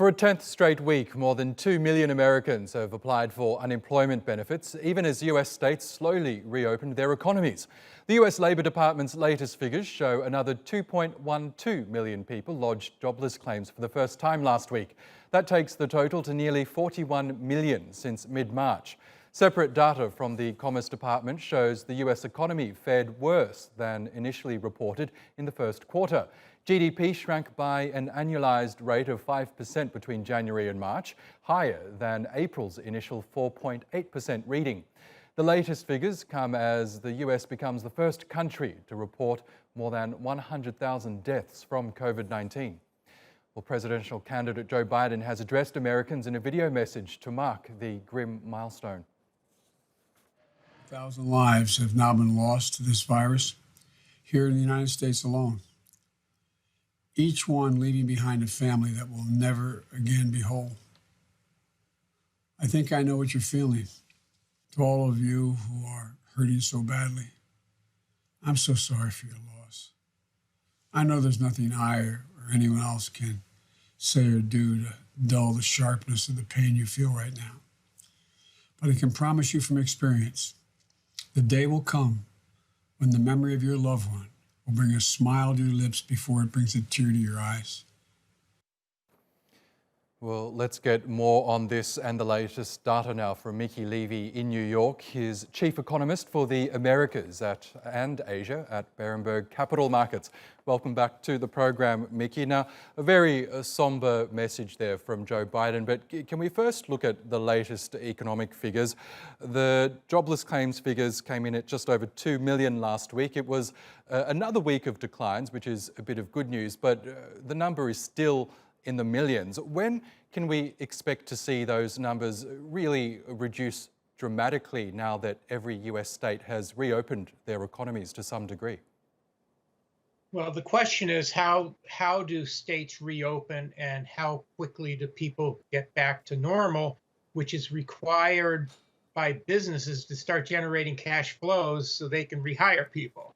For a 10th straight week, more than 2 million Americans have applied for unemployment benefits, even as US states slowly reopened their economies. The US Labor Department's latest figures show another 2.12 million people lodged jobless claims for the first time last week. That takes the total to nearly 41 million since mid-March. Separate data from the Commerce Department shows the US economy fared worse than initially reported in the first quarter. GDP shrank by an annualised rate of 5% between January and March, higher than April's initial 4.8% reading. The latest figures come as the US becomes the first country to report more than 100,000 deaths from COVID-19. Well, presidential candidate Joe Biden has addressed Americans in a video message to mark the grim milestone. 1,000 lives have now been lost to this virus here in the United States alone. Each one leaving behind a family that will never again be whole. I think I know what you're feeling. To all of you who are hurting so badly, I'm so sorry for your loss. I know there's nothing I or anyone else can say or do to dull the sharpness of the pain you feel right now. But I can promise you from experience, the day will come when the memory of your loved one will bring a smile to your lips before it brings a tear to your eyes. Well, let's get more on this and the latest data now from Mickey Levy in New York. He's chief economist for the Americas and Asia at Berenberg Capital Markets. Welcome back to the program, Mickey. Now, a very somber message there from Joe Biden, but can we first look at the latest economic figures? The jobless claims figures came in at just over 2 million last week. It was another week of declines, which is a bit of good news, but the number is still in the millions. When can we expect to see those numbers really reduce dramatically now that every US state has reopened their economies to some degree? Well, the question is how do states reopen and how quickly do people get back to normal, which is required by businesses to start generating cash flows so they can rehire people.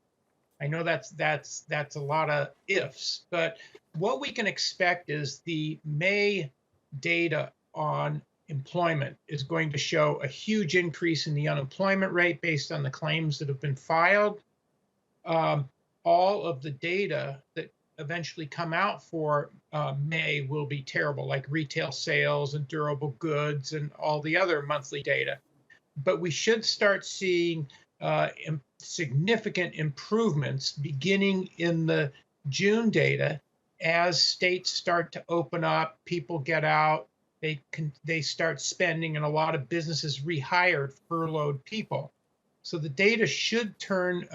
I know that's a lot of ifs, but what we can expect is the May data on employment is going to show a huge increase in the unemployment rate based on the claims that have been filed. All of the data that eventually come out for May will be terrible, like retail sales and durable goods and all the other monthly data. But we should start seeing significant improvements beginning in the June data as states start to open up, people get out, they start spending, and a lot of businesses rehired furloughed people. So the data should turn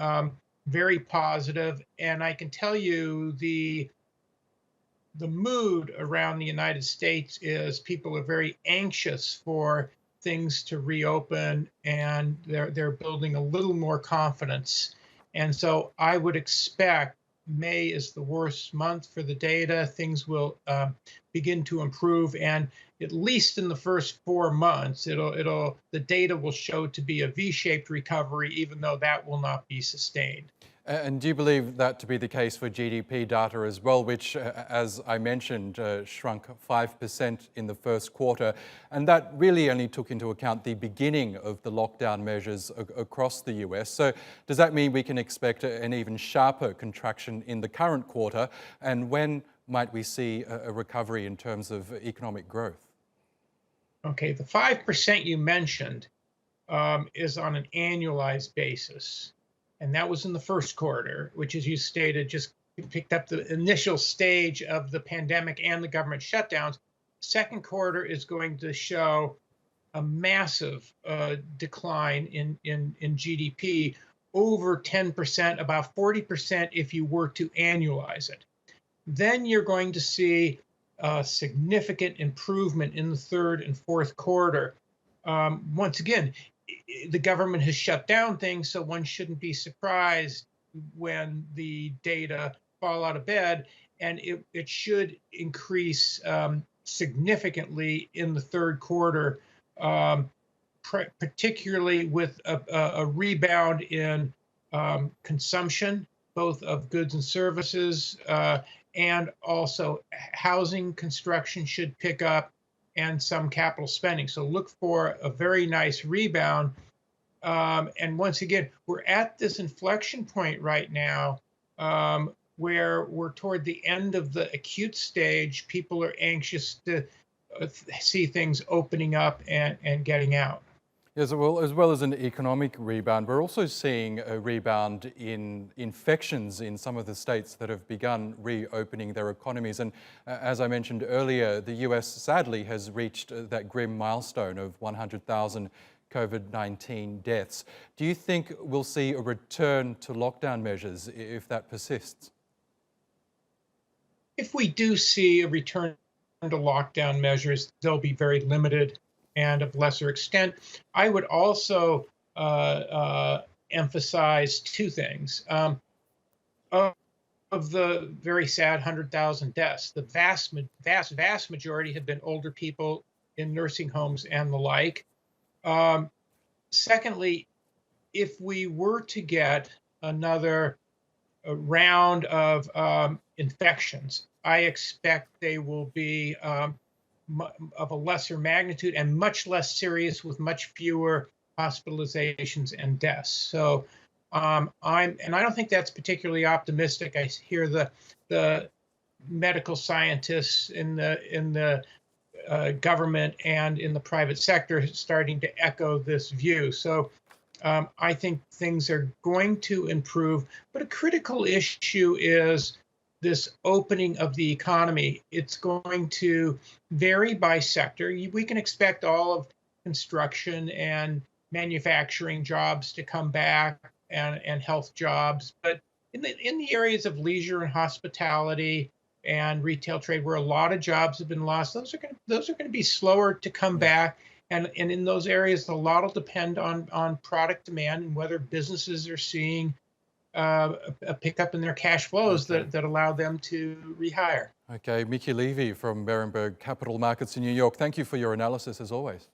very positive, and I can tell you the mood around the United States is people are very anxious for things to reopen, and they're building a little more confidence. And so I would expect May is the worst month for the data. Things will begin to improve, and at least in the first 4 months, the data will show to be a V-shaped recovery, even though that will not be sustained. And do you believe that to be the case for GDP data as well, which, as I mentioned, shrunk 5% in the first quarter? And that really only took into account the beginning of the lockdown measures across the US. So does that mean we can expect an even sharper contraction in the current quarter? And when might we see a recovery in terms of economic growth? Okay, the 5% you mentioned is on an annualized basis. And that was in the first quarter, which, as you stated, just picked up the initial stage of the pandemic and the government shutdowns. Second quarter is going to show a massive decline in GDP, over 10%, about 40% if you were to annualize it. Then you're going to see a significant improvement in the third and fourth quarter. Once again, the government has shut down things, so one shouldn't be surprised when the data fall out of bed, and it should increase significantly in the third quarter, particularly with a rebound in consumption, both of goods and services, and also housing construction should pick up and some capital spending. So look for a very nice rebound. And once again, we're at this inflection point right now where we're toward the end of the acute stage. People are anxious to see things opening up and getting out. Yes, as well as an economic rebound, we're also seeing a rebound in infections in some of the states that have begun reopening their economies. And as I mentioned earlier, the US sadly has reached that grim milestone of 100,000 COVID-19 deaths. Do you think we'll see a return to lockdown measures if that persists? If we do see a return to lockdown measures, they'll be very limited and of lesser extent. I would also emphasize two things. Of the very sad 100,000 deaths, the vast majority have been older people in nursing homes and the like. Secondly, if we were to get another round of infections, I expect they will be of a lesser magnitude and much less serious, with much fewer hospitalizations and deaths. So I don't think that's particularly optimistic. I hear the medical scientists in the government and in the private sector starting to echo this view. So I think things are going to improve, but a critical issue is this opening of the economy. It's going to vary by sector. We can expect all of construction and manufacturing jobs to come back, and health jobs, but in the areas of leisure and hospitality and retail trade, where a lot of jobs have been lost, those are going to be slower to come back. And in those areas, a lot will depend on product demand and whether businesses are seeing a pickup in their cash flows that allow them to rehire. Okay, Levy from Berenberg Capital Markets in New York, thank you for your analysis as always.